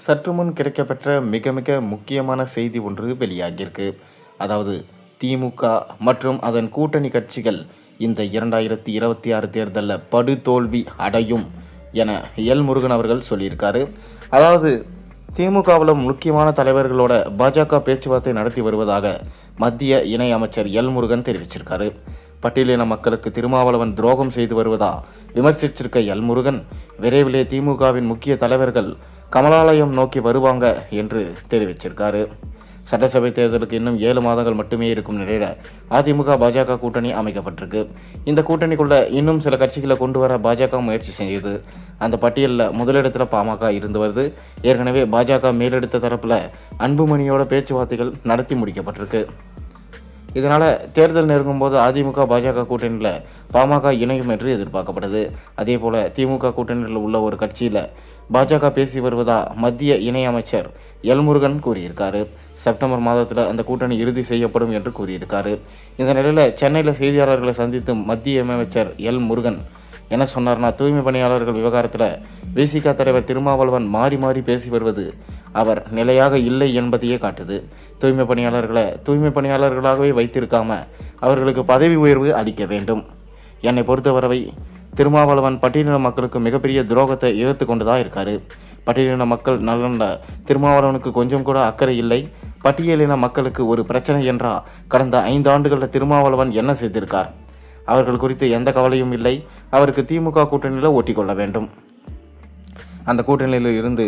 சற்று முன் கிடைக்கப்பெற்ற மிக மிக முக்கியமான செய்தி ஒன்று வெளியாகியிருக்கு. அதாவது திமுக மற்றும் அதன் கூட்டணி கட்சிகள் இந்த 2026 தேர்தலில் படுதோல்வி அடையும் என எல் முருகன் அவர்கள் சொல்லியிருக்காரு. அதாவது திமுகவில் முக்கியமான தலைவர்களோட பாஜக பேச்சுவார்த்தை நடத்தி வருவதாக மத்திய இணை அமைச்சர் எல் முருகன் தெரிவிச்சிருக்காரு. பட்டியலின மக்களுக்கு திருமாவளவன் துரோகம் செய்து வருவதா விமர்சிச்சிருக்க எல் முருகன் விரைவிலே திமுகவின் முக்கிய தலைவர்கள் கமலாலயம் நோக்கி வருவாங்க என்று தெரிவிச்சிருக்காரு. சட்டசபை தேர்தலுக்கு இன்னும் 7 மாதங்கள் மட்டுமே இருக்கும் நிலையில் அதிமுக பாஜக கூட்டணி அமைக்கப்பட்டிருக்கு. இந்த கூட்டணிக்குள்ள இன்னும் சில கட்சிகளை கொண்டு வர பாஜக முயற்சி செய்யுது. அந்த பட்டியலில் முதலிடத்தில் பாமக இருந்து வருது. ஏற்கனவே பாஜக மேலெடுத்த தரப்பில் அன்புமணியோட பேச்சுவார்த்தைகள் நடத்தி முடிக்கப்பட்டிருக்கு. இதனால் தேர்தல் நெருங்கும் போது அதிமுக பாஜக கூட்டணியில் பாமக இணையும் என்று எதிர்பார்க்கப்படுது. அதே போல் திமுக கூட்டணியில் உள்ள ஒரு கட்சியில் பாஜக பேசி வருவதா மத்திய இணையமைச்சர் எல் முருகன் கூறியிருக்காரு. செப்டம்பர் மாதத்தில் அந்த கூட்டணி இறுதி செய்யப்படும் என்று கூறியிருக்காரு. இந்த நிலையில் சென்னையில் செய்தியாளர்களை சந்தித்து மத்திய அமைச்சர் எல் முருகன் என்ன சொன்னார்னா, தூய்மை பணியாளர்கள் விவகாரத்தில் விசிக தலைவர் திருமாவளவன் மாறி மாறி பேசி வருவது அவர் நிலையாக இல்லை என்பதையே காட்டுது. தூய்மை பணியாளர்களை தூய்மை பணியாளர்களாகவே வைத்திருக்காம அவர்களுக்கு பதவி உயர்வு அளிக்க வேண்டும். என்னை பொறுத்தவரை திருமாவளவன் பட்டியலின மக்களுக்கு மிகப்பெரிய துரோகத்தை இழுத்து கொண்டு தான் இருக்காரு. பட்டியலின மக்கள் நலனில் திருமாவளவனுக்கு கொஞ்சம் கூட அக்கறை இல்லை. பட்டியலின மக்களுக்கு ஒரு பிரச்சனை என்றால் கடந்த 5 ஆண்டுகளில் திருமாவளவன் என்ன செய்திருக்கார்? அவர்கள் குறித்து எந்த கவலையும் இல்லை. அவருக்கு திமுக கூட்டணியில் ஓட்டிக்கொள்ள வேண்டும். அந்த கூட்டணியில் இருந்து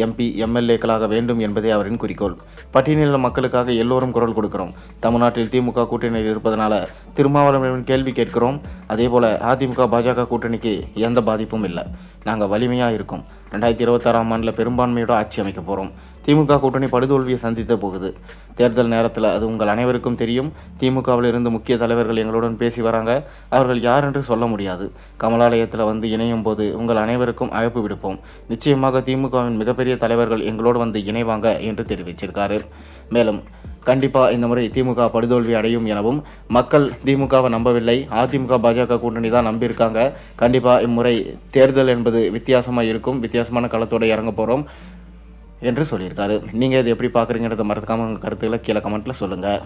எம்பி எம்எல்ஏக்களாக வேண்டும் என்பதே அவரின் குறிக்கோள். பட்டியலின மக்களுக்காக எல்லோரும் குரல் கொடுக்கிறோம். தமிழ்நாட்டில் திமுக கூட்டணியில் இருப்பதனால திருமாவளவன் கேள்வி கேட்கிறோம். அதே போல் அதிமுக பாஜக கூட்டணிக்கு எந்த பாதிப்பும் இல்லை. நாங்கள் வலிமையாக இருக்கோம். 2026ஆம் ஆண்டில் பெரும்பான்மையோட ஆட்சி அமைக்க போகிறோம். திமுக கூட்டணி படுதோல்வியை சந்தித்த போகுது. தேர்தல் நேரத்தில் அது உங்கள் அனைவருக்கும் தெரியும். திமுகவில் இருந்து முக்கிய தலைவர்கள் எங்களுடன் பேசி வராங்க. அவர்கள் யார் என்று சொல்ல முடியாது. கமலாலயத்தில் வந்து இணையும் போது உங்கள் அனைவருக்கும் அழைப்பு விடுப்போம். நிச்சயமாக திமுகவின் மிகப்பெரிய தலைவர்கள் எங்களோடு வந்து இணைவாங்க என்று தெரிவிச்சிருக்காரு. மேலும் கண்டிப்பாக இந்த முறை திமுக படுதோல்வி அடையும் எனவும், மக்கள் திமுகவை நம்பவில்லை, அதிமுக பாஜக கூட்டணி தான் நம்பியிருக்காங்க. கண்டிப்பாக இம்முறை தேர்தல் என்பது வித்தியாசமாக இருக்கும். வித்தியாசமான களத்தோடு இறங்க போகிறோம் என்று சொல்லியிருக்காரு. நீங்கள் இது எப்படி பார்க்குறீங்கிறத மறக்காமல் உங்கள் கருத்துக்களை கீழே கமெண்ட்டில் சொல்லுங்கள்.